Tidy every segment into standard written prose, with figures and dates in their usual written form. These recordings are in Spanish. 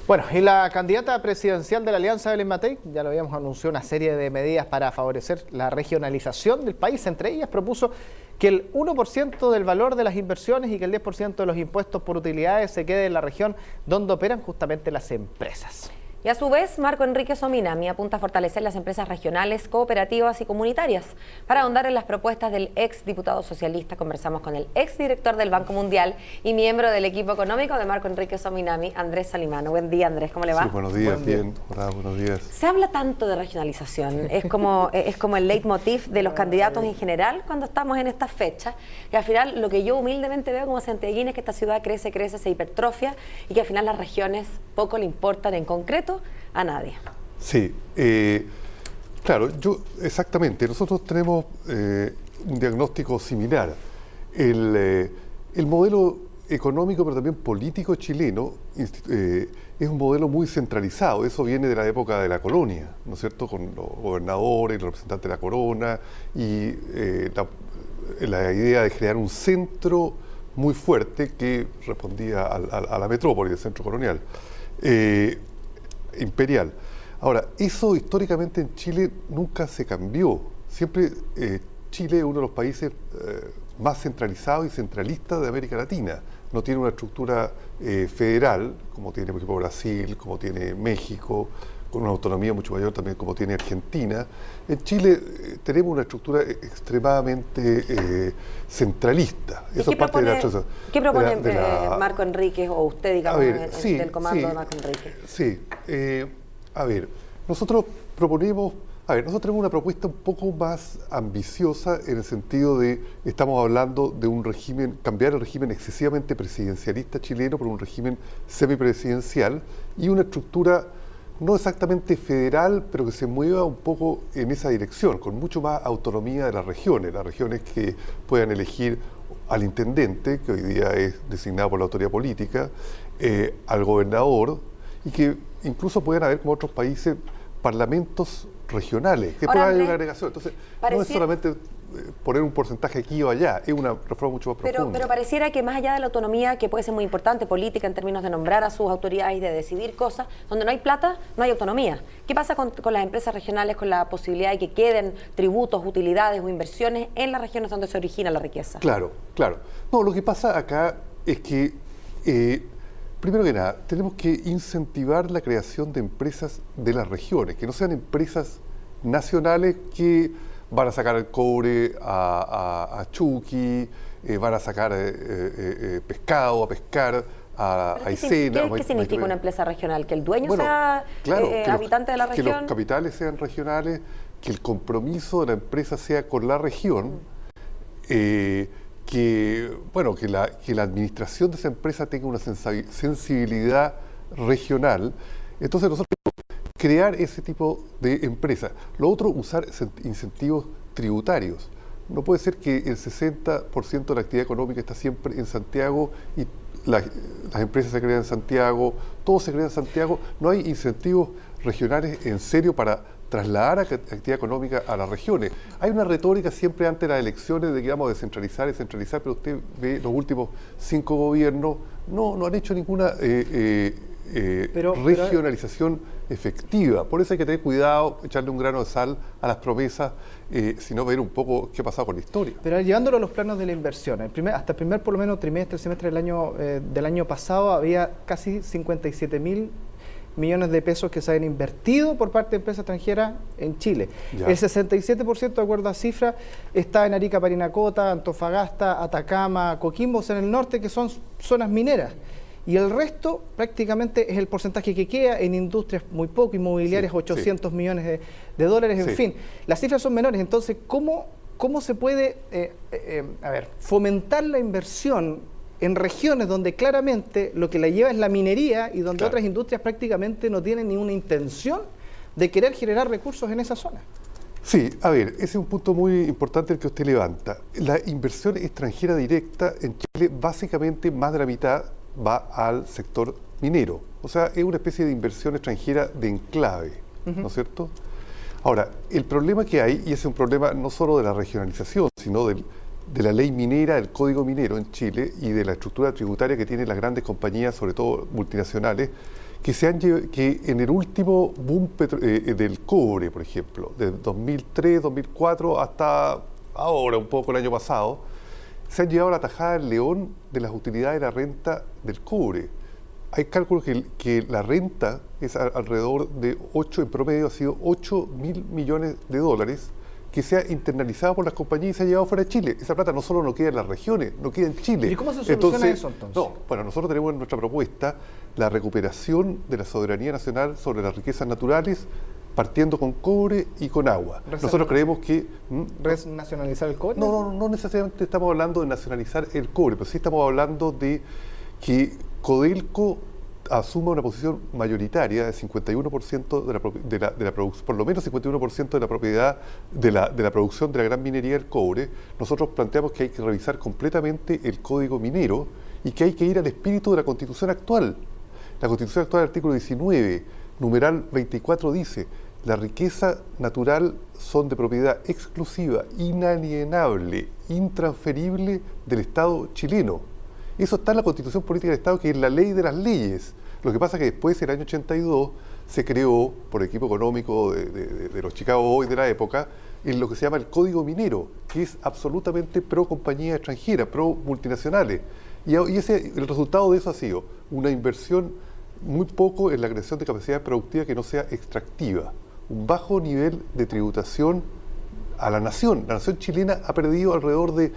Bueno, y la candidata presidencial de la Alianza, Belén Matei, ya lo habíamos anunciado, una serie de medidas para favorecer la regionalización del país. Entre ellas propuso que el 1% del valor de las inversiones y que el 10% de los impuestos por utilidades se quede en la región donde operan justamente las empresas. Y a su vez, Marco Enríquez Ominami apunta a fortalecer las empresas regionales, cooperativas y comunitarias. Para ahondar en las propuestas del ex diputado socialista, conversamos con el ex director del Banco Mundial y miembro del equipo económico de Marco Enríquez Ominami, Andrés Salimano. Buen día, Andrés, ¿cómo le va? Sí, buenos días, bien. Hola, buenos días. Se habla tanto de regionalización, es como el leitmotiv de los candidatos en general cuando estamos en estas fechas, y al final lo que yo humildemente veo como santiaguina es que esta ciudad crece, se hipertrofia, y que al final las regiones poco le importan en concreto a nadie. Sí, claro, exactamente, nosotros tenemos un diagnóstico similar. El modelo económico, pero también político chileno es un modelo muy centralizado. Eso viene de la época de la colonia, ¿no es cierto?, con los gobernadores, los representantes de la corona y la idea de crear un centro muy fuerte que respondía a la metrópoli del centro colonial. Imperial. Ahora, eso históricamente en Chile nunca se cambió. Siempre Chile es uno de los países más centralizados y centralistas de América Latina. No tiene una estructura federal, como tiene, por ejemplo, Brasil, como tiene México, con una autonomía mucho mayor también como tiene Argentina. En Chile tenemos una estructura extremadamente centralista. Eso ¿Qué propone Marco Enríquez o usted, digamos, del comando de Marco Enríquez? Sí, nosotros tenemos una propuesta un poco más ambiciosa en el sentido de, estamos hablando de un régimen, cambiar el régimen excesivamente presidencialista chileno por un régimen semipresidencial y una estructura no exactamente federal, pero que se mueva un poco en esa dirección, con mucho más autonomía de las regiones que puedan elegir al intendente, que hoy día es designado por la autoridad política, al gobernador, y que incluso puedan haber, como otros países, parlamentos regionales, que pueda haber una agregación. Entonces, no es solamente poner un porcentaje aquí o allá, es una reforma mucho más profunda. Pero pareciera que más allá de la autonomía, que puede ser muy importante, política en términos de nombrar a sus autoridades y de decidir cosas, donde no hay plata, no hay autonomía. ¿Qué pasa con las empresas regionales, con la posibilidad de que queden tributos, utilidades o inversiones en las regiones donde se origina la riqueza? Claro. No, lo que pasa acá es que, primero que nada, tenemos que incentivar la creación de empresas de las regiones, que no sean empresas nacionales que van a sacar el cobre a Chuqui, van a sacar pescado a pescar a Aysena. ¿Qué significa una empresa regional? ¿Que el dueño sea habitante de la región? Que los capitales sean regionales, que el compromiso de la empresa sea con la región, que la administración de esa empresa tenga una sensibilidad regional. Entonces nosotros crear ese tipo de empresas. Lo otro, usar incentivos tributarios. No puede ser que el 60% de la actividad económica está siempre en Santiago y las empresas se crean en Santiago, todo se crea en Santiago. No hay incentivos regionales en serio para trasladar actividad económica a las regiones. Hay una retórica siempre antes de las elecciones de que vamos a descentralizar, pero usted ve los últimos 5 gobiernos, no han hecho ninguna regionalización efectiva. Por eso hay que tener cuidado, echarle un grano de sal a las promesas, sino ver un poco qué ha pasado con la historia. Pero llevándolo a los planos de la inversión, hasta el primer por lo menos semestre del año pasado había casi 57.000 millones de pesos que se habían invertido por parte de empresas extranjeras en Chile. Ya. El 67%, de acuerdo a cifras, está en Arica, Parinacota, Antofagasta, Atacama, Coquimbo, en el norte, que son zonas mineras. Y el resto prácticamente es el porcentaje que queda en industrias muy poco, inmobiliarias, 800 millones de dólares, en fin. Las cifras son menores, entonces, ¿cómo se puede fomentar la inversión en regiones donde claramente lo que la lleva es la minería y donde otras industrias prácticamente no tienen ninguna intención de querer generar recursos en esa zona? Sí, ese es un punto muy importante el que usted levanta. La inversión extranjera directa en Chile, básicamente más de la mitad va al sector minero. O sea, es una especie de inversión extranjera de enclave, ¿no es cierto? Ahora, el problema que hay, y ese es un problema no solo de la regionalización, sino de la ley minera, del código minero en Chile y de la estructura tributaria que tienen las grandes compañías, sobre todo multinacionales, que en el último boom del cobre, por ejemplo, de 2003, 2004 hasta ahora, un poco el año pasado, se han llevado la tajada del león de las utilidades de la renta del cobre. Hay cálculos que la renta es alrededor de en promedio ha sido 8.000 millones de dólares, que se ha internalizado por las compañías y se ha llevado fuera de Chile. Esa plata no solo no queda en las regiones, no queda en Chile. ¿Y cómo se soluciona eso entonces? No, bueno, nosotros tenemos en nuestra propuesta la recuperación de la soberanía nacional sobre las riquezas naturales, partiendo con cobre y con agua. Nosotros creemos que... ¿Nacionalizar el cobre? No necesariamente estamos hablando de nacionalizar el cobre, pero sí estamos hablando de que Codelco asuma una posición mayoritaria de 51% de la producción, por lo menos 51% de la propiedad de la producción de la gran minería del cobre. Nosotros planteamos que hay que revisar completamente el código minero y que hay que ir al espíritu de la Constitución actual. La Constitución actual, artículo 19, numeral 24, dice: la riqueza natural son de propiedad exclusiva, inalienable, intransferible del Estado chileno. Eso está en la Constitución Política del Estado, que es la ley de las leyes. Lo que pasa es que después, en el año 82, se creó por el equipo económico de los Chicago Boys de la época, en lo que se llama el Código Minero, que es absolutamente pro compañías extranjeras, pro multinacionales. Y el resultado de eso ha sido una inversión muy poco en la creación de capacidad productiva que no sea extractiva, un bajo nivel de tributación a la nación. La nación chilena ha perdido alrededor de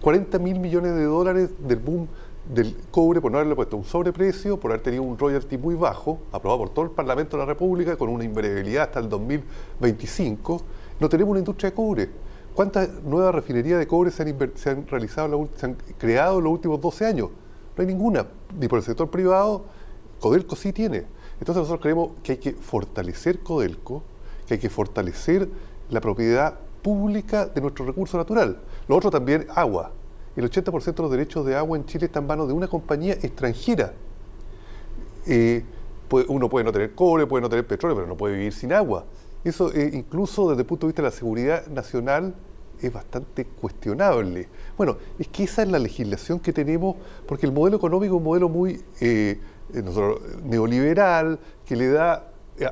40.000 millones de dólares del boom del cobre por no haberle puesto un sobreprecio, por haber tenido un royalty muy bajo, aprobado por todo el Parlamento de la República, con una invariabilidad hasta el 2025. No tenemos una industria de cobre. ¿Cuántas nuevas refinerías de cobre se han realizado, se han creado en los últimos 12 años? No hay ninguna, ni por el sector privado. Codelco sí tiene. Entonces nosotros creemos que hay que fortalecer Codelco, que hay que fortalecer la propiedad pública de nuestro recurso natural. Lo otro también, agua. El 80% de los derechos de agua en Chile está en manos de una compañía extranjera. Uno puede no tener cobre, puede no tener petróleo, pero no puede vivir sin agua. Eso, incluso desde el punto de vista de la seguridad nacional, es bastante cuestionable. Bueno, es que esa es la legislación que tenemos, porque el modelo económico es un modelo muy neoliberal, que le da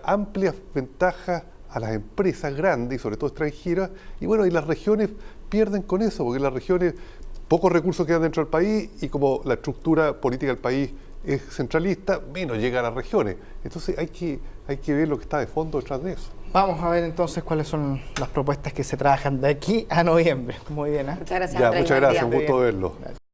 amplias ventajas a las empresas grandes y sobre todo extranjeras, y bueno, y las regiones pierden con eso, porque las regiones, pocos recursos quedan dentro del país, y como la estructura política del país es centralista, menos llega a las regiones. Entonces hay que ver lo que está de fondo detrás de eso. Vamos a ver entonces cuáles son las propuestas que se trabajan de aquí a noviembre. Muy bien, ¿eh? Muchas gracias. Ya, muchas gracias, un gusto verlo.